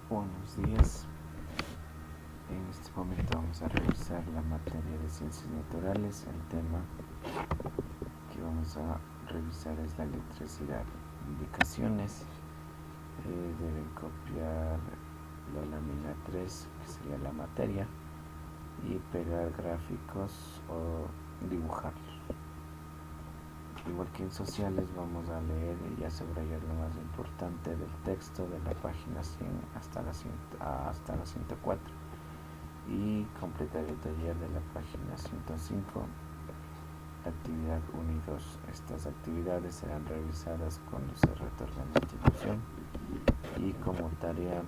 Buenos días. En este momento vamos a revisar la materia de ciencias naturales. El tema que vamos a revisar es la electricidad. Indicaciones. Deben copiar la lámina 3, que sería la materia, y pegar gráficos o dibujarlos. Igual que en sociales, vamos a leer y a subrayar lo más importante del texto de la página 100 hasta la 104 y completar el taller de la página 105, actividad 1 y 2. Estas actividades serán revisadas cuando se retorne a la institución y como tarea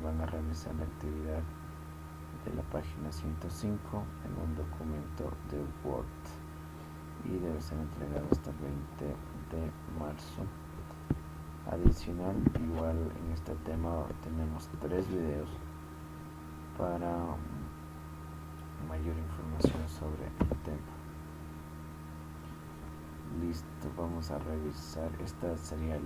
van a realizar la actividad de la página 105 en un documento de Word y debe ser entregado hasta el 20 de marzo. Adicional, igual en este tema tenemos 3 videos para mayor información sobre el tema. Listo, vamos a revisar. Esta sería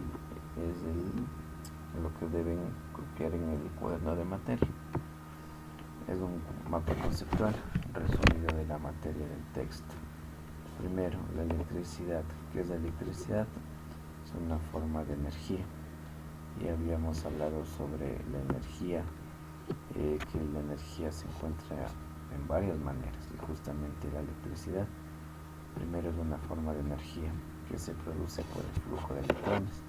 lo que deben copiar en el cuaderno de materia. Es un mapa conceptual resumido de la materia del texto. Primero, la electricidad. ¿Qué es la electricidad? Es una forma de energía. Y habíamos hablado sobre la energía, que la energía se encuentra en varias maneras. Y justamente la electricidad, primero, es una forma de energía que se produce por el flujo de electrones.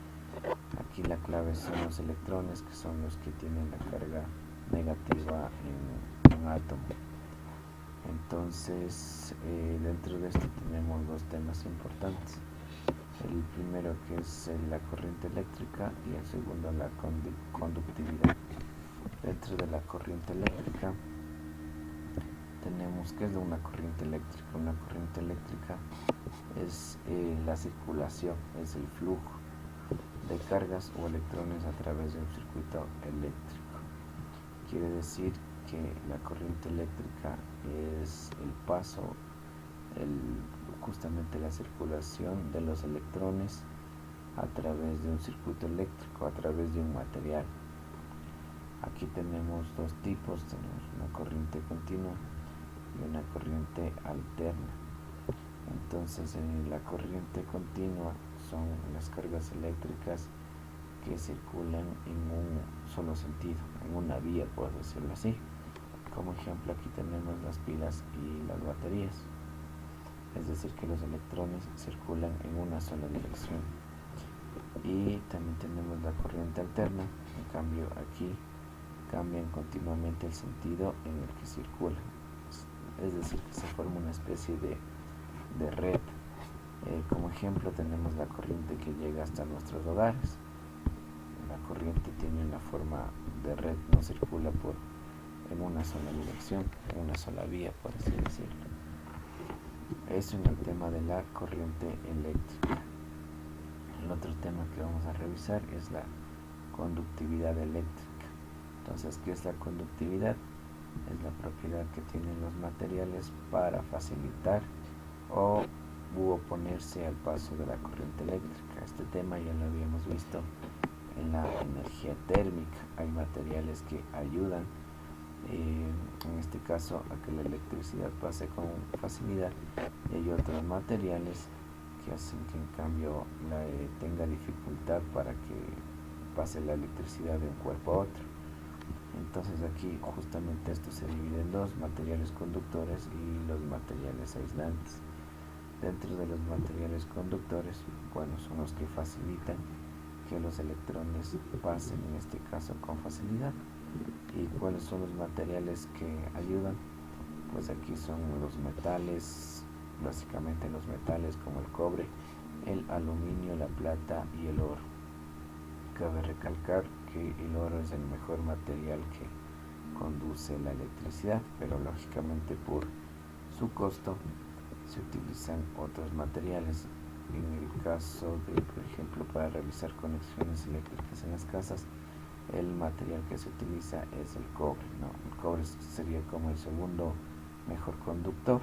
Aquí la clave son los electrones, que son los que tienen la carga negativa en un átomo. Entonces, dentro de esto tenemos dos temas importantes. El primero, que es la corriente eléctrica, y el segundo, la conductividad. Dentro de la corriente eléctrica tenemos, ¿qué es una corriente eléctrica? Una corriente eléctrica es la circulación, es el flujo de cargas o electrones a través de un circuito eléctrico. Quiere decir que la corriente eléctrica es el paso, justamente la circulación de los electrones a través de un circuito eléctrico, a través de un material. Aquí tenemos dos tipos, tenemos una corriente continua y una corriente alterna. Entonces, la corriente continua son las cargas eléctricas que circulan en un solo sentido, en una vía, por decirlo así. Como ejemplo, aquí tenemos las pilas y las baterías, es decir, que los electrones circulan en una sola dirección. Y también tenemos la corriente alterna, en cambio aquí cambian continuamente el sentido en el que circulan, es decir, que se forma una especie de red. Como ejemplo tenemos la corriente que llega hasta nuestros hogares. La corriente tiene una forma de red, no circula en una sola dirección, en una sola vía, por así decirlo. Eso en el tema de la corriente eléctrica. El otro tema que vamos a revisar es la conductividad eléctrica. Entonces, ¿qué es la conductividad? Es la propiedad que tienen los materiales para facilitar o oponerse al paso de la corriente eléctrica. Este tema ya lo habíamos visto en la energía térmica. Hay materiales que ayudan, en este caso, a que la electricidad pase con facilidad, y hay otros materiales que hacen que en cambio tenga dificultad para que pase la electricidad de un cuerpo a otro. Entonces aquí justamente esto se divide en dos: materiales conductores y los materiales aislantes. Dentro de los materiales conductores, son los que facilitan que los electrones pasen, en este caso, con facilidad. ¿Y cuáles son los materiales que ayudan? Pues aquí son los metales, básicamente los metales como el cobre, el aluminio, la plata y el oro. Cabe recalcar que el oro es el mejor material que conduce la electricidad, pero lógicamente por su costo se utilizan otros materiales. En el caso de, por ejemplo, para realizar conexiones eléctricas en las casas, el material que se utiliza es el cobre, ¿no? El cobre sería como el segundo mejor conductor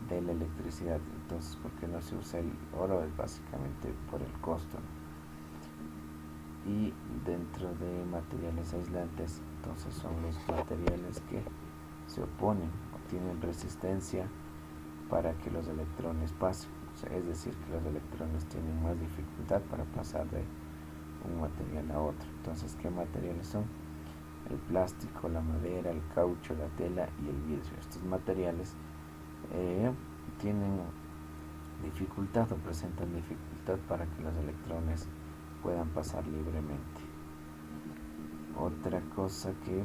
de la electricidad. Entonces, ¿por qué no se usa el oro? Es básicamente por el costo, ¿no? Y dentro de materiales aislantes, entonces son los materiales que se oponen o tienen resistencia para que los electrones pasen. O sea, es decir, que los electrones tienen más dificultad para pasar de un material a otro. Entonces, ¿qué materiales son? El plástico, la madera, el caucho, la tela y el vidrio. Estos materiales tienen dificultad o presentan dificultad para que los electrones puedan pasar libremente. Otra cosa que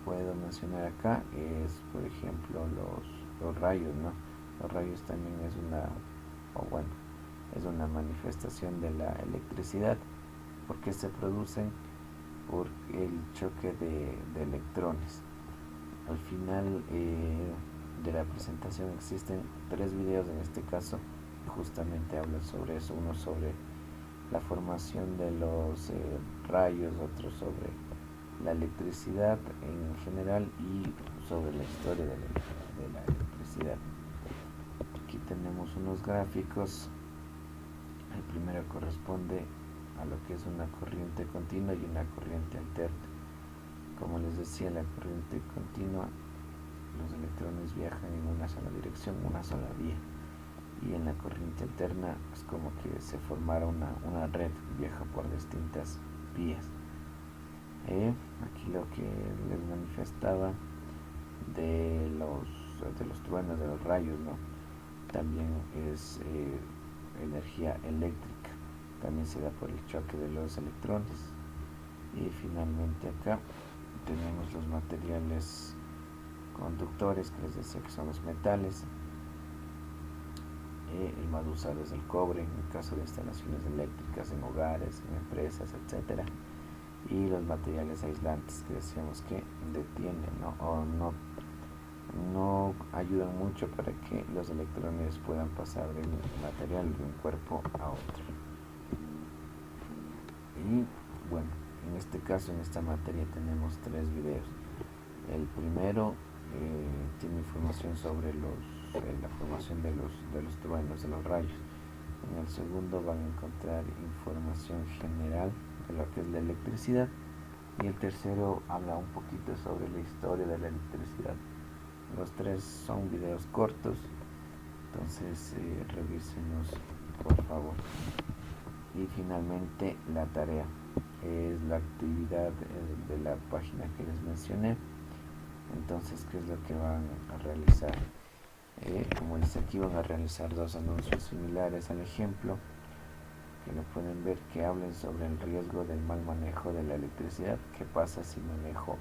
puedo mencionar acá es, por ejemplo, los rayos, ¿no? Los rayos también es una manifestación de la electricidad, porque se producen por el choque de electrones. Al final de la presentación existen 3 videos en este caso que justamente hablan sobre eso. Uno sobre la formación de los rayos, otro sobre la electricidad en general y sobre la historia de la electricidad. Aquí tenemos unos gráficos. El primero corresponde a lo que es una corriente continua y una corriente alterna. Como les decía, la corriente continua, los electrones viajan en una sola dirección, una sola vía. Y en la corriente alterna es como que se formara una red, viaja por distintas vías. Aquí lo que les manifestaba de los truenos, de los rayos, ¿no? También es energía eléctrica, también se da por el choque de los electrones. Y finalmente acá tenemos los materiales conductores, que les decía que son los metales. El más usado es el cobre en el caso de instalaciones eléctricas en hogares, en empresas, etc. Y los materiales aislantes, que decíamos que detienen, ¿no? O no ayudan mucho para que los electrones puedan pasar de un material, de un cuerpo a otro. Y bueno, en este caso, en esta materia tenemos 3 videos. El primero tiene información sobre la formación de los truenos, de los rayos. En el segundo van a encontrar información general de lo que es la electricidad. Y el tercero habla un poquito sobre la historia de la electricidad. Los 3 son videos cortos, entonces revísenos por favor. Y finalmente la tarea es la actividad de la página que les mencioné. Entonces, ¿qué es lo que van a realizar? Como dice aquí, van a realizar 2 anuncios similares al ejemplo, que lo pueden ver, que hablen sobre el riesgo del mal manejo de la electricidad. ¿Qué pasa si manejo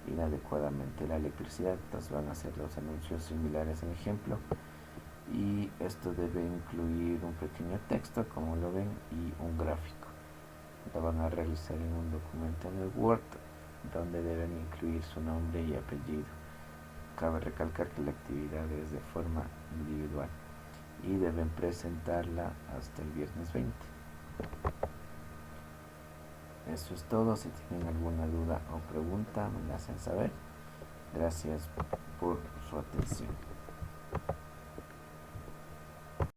inadecuadamente la electricidad? Entonces van a hacer 2 anuncios similares al ejemplo, y esto debe incluir un pequeño texto, como lo ven, y un gráfico. Lo van a realizar en un documento en el Word, donde deben incluir su nombre y apellido. Cabe recalcar que la actividad es de forma individual y deben presentarla hasta el viernes 20. Eso es todo. Si tienen alguna duda o pregunta, me la hacen saber. Gracias por su atención.